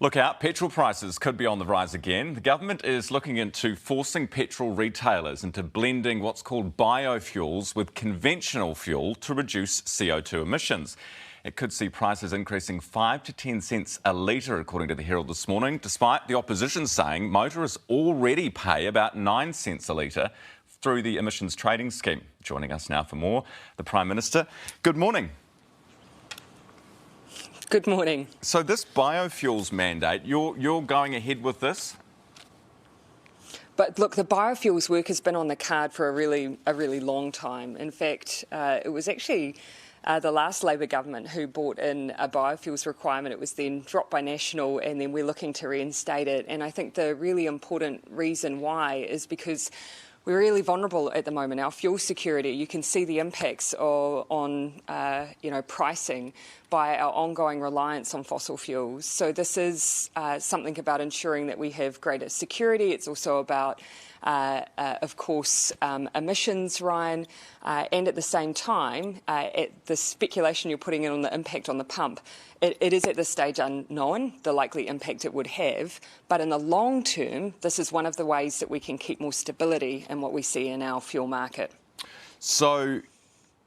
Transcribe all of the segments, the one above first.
Look out, petrol prices could be on the rise again. The government is looking into forcing petrol retailers into blending what's called biofuels with conventional fuel to reduce CO2 emissions. It could see prices increasing 5 to 10 cents a litre, according to the Herald this morning, despite the opposition saying motorists already pay about 9 cents a litre through the emissions trading scheme. Joining us now for more, the Prime Minister. Good morning. Good morning. So this biofuels mandate, you're going ahead with this? But look, the biofuels work has been on the card for a really long time. In fact, it was actually the last Labor government who brought in a biofuels requirement. It was then dropped by National, and then we're looking to reinstate it. And I think the really important reason why is because we're really vulnerable at the moment. Our fuel security, you can see the impacts on pricing by our ongoing reliance on fossil fuels. So this is something about ensuring that we have greater security. It's also about, of course, emissions, Ryan, and at the same time, the speculation you're putting in on the impact on the pump, it is at this stage unknown, the likely impact it would have. But in the long term, this is one of the ways that we can keep more stability in what we see in our fuel market. So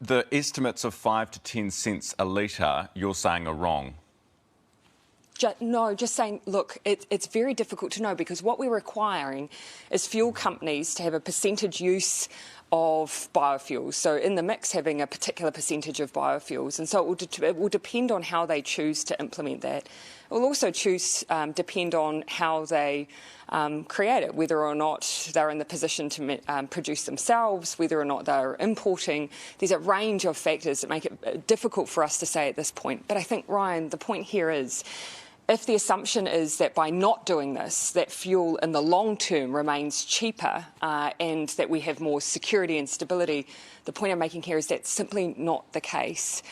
the estimates of 5 to 10 cents a litre, you're saying are wrong? No, just saying, look, it's very difficult to know because what we're requiring is fuel companies to have a percentage use of biofuels. So in the mix, having a particular percentage of biofuels. And so it will depend on how they choose to implement that. It will also depend on how they create it, whether or not they're in the position to produce themselves, whether or not they're importing. There's a range of factors that make it difficult for us to say at this point. But I think, Ryan, the point here is, if the assumption is that by not doing this, that fuel in the long term remains cheaper and that we have more security and stability, the point I'm making here is that's simply not the case.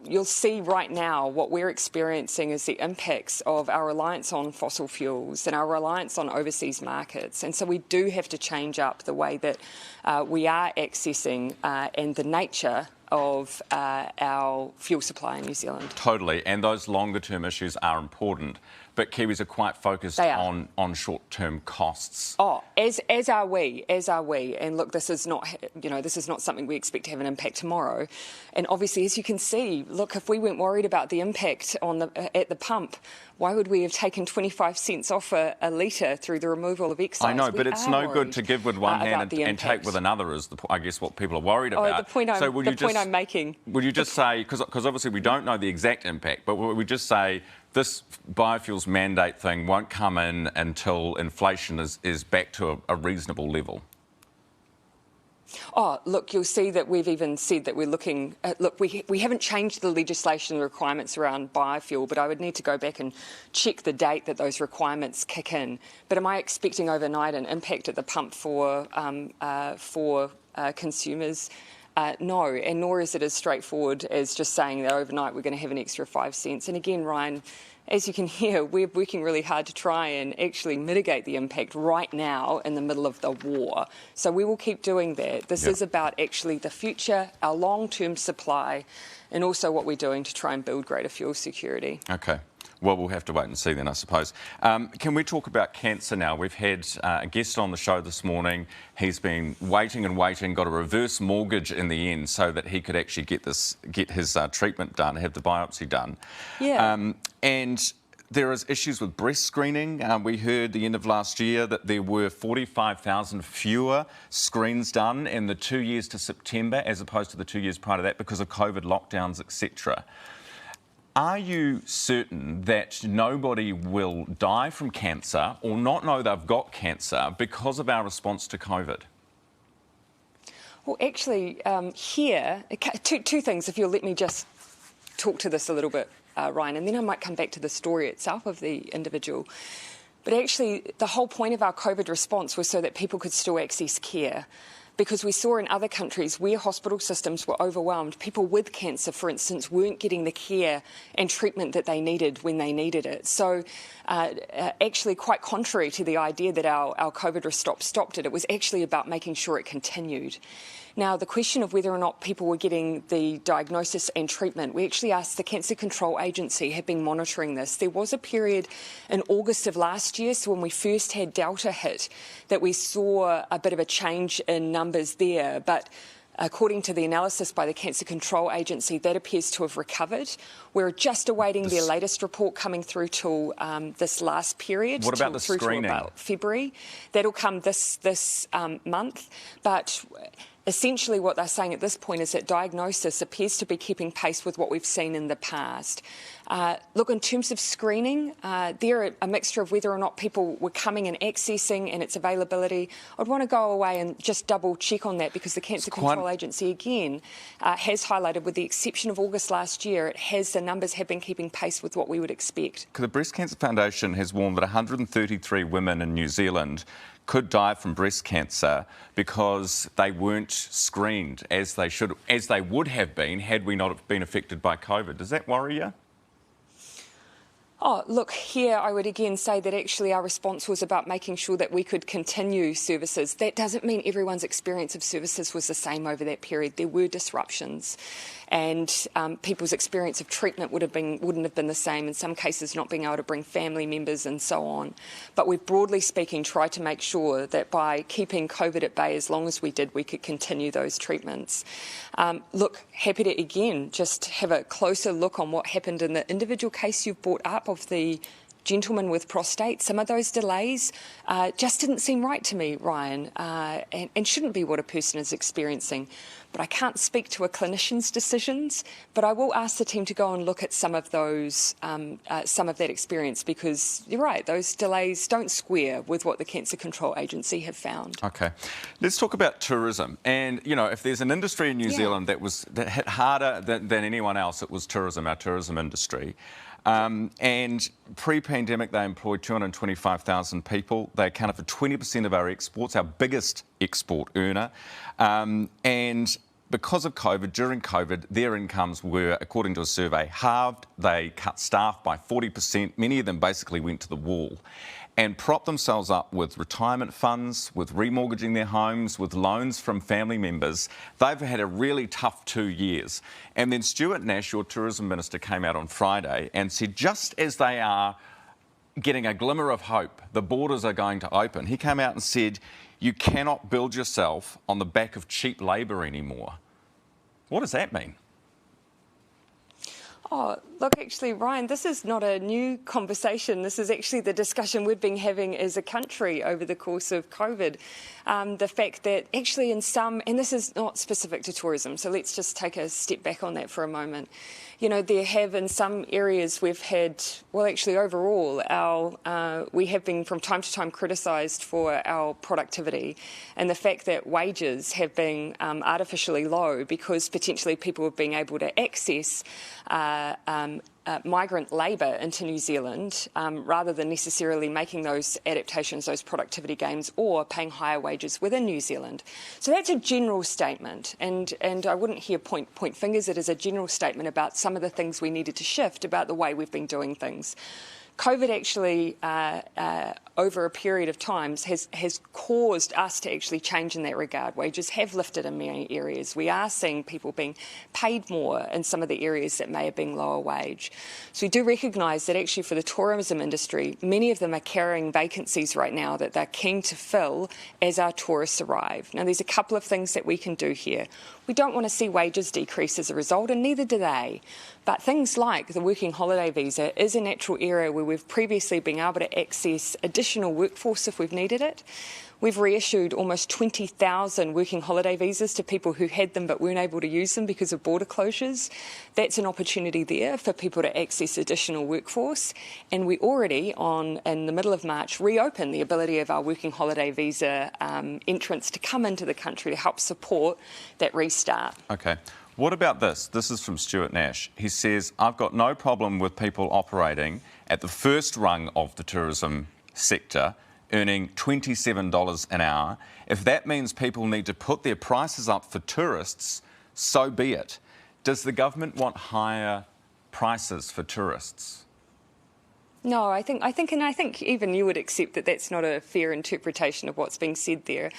You'll see right now what we're experiencing is the impacts of our reliance on fossil fuels and our reliance on overseas markets. And so we do have to change up the way that we are accessing and the nature of our fuel supply in New Zealand. Totally, and those longer-term issues are important, but Kiwis are quite focused on short-term costs. Oh, as are we. And look, this is not something we expect to have an impact tomorrow. And obviously, as you can see, look, if we weren't worried about the impact at the pump, why would we have taken 25 cents off a litre through the removal of excise? I know, but it's no good to give with one hand and take with another, is I guess what people are worried about. The point I'm making. Would you just say, because obviously we don't know the exact impact, but would we just say this biofuels mandate thing won't come in until inflation is back to a reasonable level? Oh, look, you'll see that we've even said that we're looking at, look, we haven't changed the legislation requirements around biofuel, but I would need to go back and check the date that those requirements kick in. But am I expecting overnight an impact at the pump for consumers? No, and nor is it as straightforward as just saying that overnight we're going to have an extra 5 cents. And again, Ryan, as you can hear, we're working really hard to try and actually mitigate the impact right now in the middle of the war. So we will keep doing that. This is about actually the future, our long-term supply, and also what we're doing to try and build greater fuel security. Okay. Well, we'll have to wait and see then, I suppose. Can we talk about cancer now? We've had a guest on the show this morning. He's been waiting and waiting, got a reverse mortgage in the end so that he could actually get his treatment done, have the biopsy done. Yeah. And there is issues with breast screening. We heard the end of last year that there were 45,000 fewer screens done in the 2 years to September as opposed to the 2 years prior to that because of COVID lockdowns, etc. Are you certain that nobody will die from cancer or not know they've got cancer because of our response to COVID? Well, actually, here, two things, if you'll let me just talk to this a little bit, Ryan, and then I might come back to the story itself of the individual. But actually, the whole point of our COVID response was so that people could still access care. Because we saw in other countries where hospital systems were overwhelmed, people with cancer, for instance, weren't getting the care and treatment that they needed when they needed it. So actually, quite contrary to the idea that our COVID response stopped it, it was actually about making sure it continued. Now, the question of whether or not people were getting the diagnosis and treatment, we actually asked the Cancer Control Agency, have been monitoring this. There was a period in August of last year, so when we first had Delta hit, that we saw a bit of a change in numbers there, but according to the analysis by the Cancer Control Agency, that appears to have recovered. We're just awaiting their latest report coming through till this last period. What about the screening? To about February. That'll come this month. But essentially what they're saying at this point is that diagnosis appears to be keeping pace with what we've seen in the past. Look, in terms of screening, they're a mixture of whether or not people were coming and accessing and its availability. I'd want to go away and just double check on that, because the Cancer Control Agency, again, has highlighted, with the exception of August last year, the numbers have been keeping pace with what we would expect. The Breast Cancer Foundation has warned that 133 women in New Zealand could die from breast cancer because they weren't screened as they would have been had we not been affected by COVID. Does that worry you? Oh, look, here I would again say that actually our response was about making sure that we could continue services. That doesn't mean everyone's experience of services was the same over that period. There were disruptions, and people's experience of treatment wouldn't have been the same, in some cases not being able to bring family members and so on. But we've, broadly speaking, tried to make sure that by keeping COVID at bay as long as we did, we could continue those treatments. Look, happy to again just have a closer look on what happened in the individual case you've brought up of the gentleman with prostate. Some of those delays just didn't seem right to me, Ryan, and shouldn't be what a person is experiencing. But I can't speak to a clinician's decisions, but I will ask the team to go and look at some of those, some of that experience, because you're right, those delays don't square with what the Cancer Control Agency have found. Okay, let's talk about tourism. And you know, if there's an industry in New Zealand that hit harder than anyone else, it was tourism, our tourism industry. And pre-pandemic, they employed 225,000 people. They accounted for 20% of our exports, our biggest export earner. And because of COVID, during COVID, their incomes were, according to a survey, halved. They cut staff by 40%. Many of them basically went to the wall and propped themselves up with retirement funds, with remortgaging their homes, with loans from family members. They've had a really tough 2 years. And then Stuart Nash, your tourism minister, came out on Friday and said, just as they are getting a glimmer of hope, the borders are going to open, he came out and said, you cannot build yourself on the back of cheap labour anymore. What does that mean? Oh, look, actually, Ryan, this is not a new conversation. This is actually the discussion we've been having as a country over the course of COVID. The fact that actually in some, and this is not specific to tourism, so let's just take a step back on that for a moment. You know, there have in some areas we've had, well, actually overall, we have been from time to time criticised for our productivity and the fact that wages have been artificially low because potentially people have been able to access migrant labour into New Zealand rather than necessarily making those adaptations, those productivity gains, or paying higher wages within New Zealand. So that's a general statement, and I wouldn't here point fingers. It is a general statement about some of the things we needed to shift about the way we've been doing things. COVID actually, over a period of times, has caused us to actually change in that regard. Wages have lifted in many areas. We are seeing people being paid more in some of the areas that may have been lower wage. So we do recognise that actually for the tourism industry, many of them are carrying vacancies right now that they're keen to fill as our tourists arrive. Now, there's a couple of things that we can do here. We don't want to see wages decrease as a result, and neither do they. But things like the working holiday visa is a natural area where we've previously been able to access additional workforce if we've needed it. We've reissued almost 20,000 working holiday visas to people who had them but weren't able to use them because of border closures. That's an opportunity there for people to access additional workforce. And we already, in the middle of March, reopened the ability of our working holiday visa entrants to come into the country to help support that restart. Okay. What about this? This is from Stuart Nash. He says, I've got no problem with people operating at the first rung of the tourism sector, earning $27 an hour. If that means people need to put their prices up for tourists, so be it. Does the government want higher prices for tourists? No, I think even you would accept that that's not a fair interpretation of what's being said there.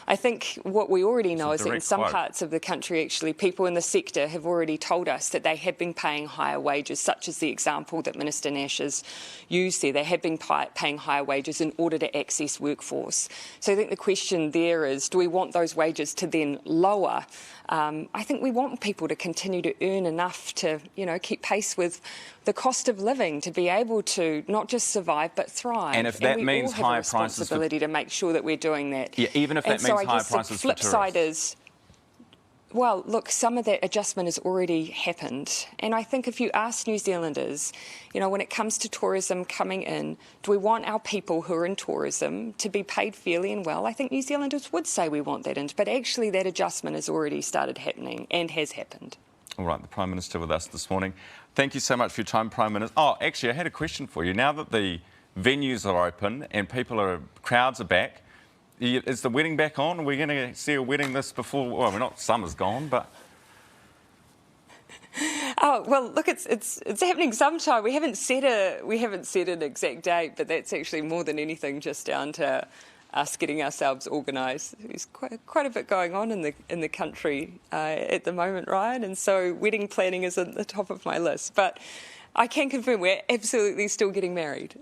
I think what we already know is that in some parts of the country, actually, people in the sector have already told us that they have been paying higher wages, such as the example that Minister Nash has used there. They have been paying higher wages in order to access workforce. So I think the question there is, do we want those wages to then lower? I think we want people to continue to earn enough to, keep pace with the cost of living, to be able to not just survive but thrive. And if that means higher prices, responsibility to make sure that we're doing that. Yeah, even if that means higher prices for tourists. The flip side is, well, look, some of that adjustment has already happened. And I think if you ask New Zealanders, when it comes to tourism coming in, do we want our people who are in tourism to be paid fairly and well? I think New Zealanders would say we want that, but actually that adjustment has already started happening and has happened. All right, the Prime Minister with us this morning. Thank you so much for your time, Prime Minister. Oh, actually, I had a question for you. Now that the venues are open and crowds are back, is the wedding back on? Are we going to see a wedding before? Well, we're not. Summer's gone, but. Oh well, look, it's happening sometime. We haven't set an exact date, but that's actually more than anything just down to us getting ourselves organised. There's quite a bit going on in the country at the moment, Ryan, and so wedding planning is at the top of my list. But I can confirm we're absolutely still getting married.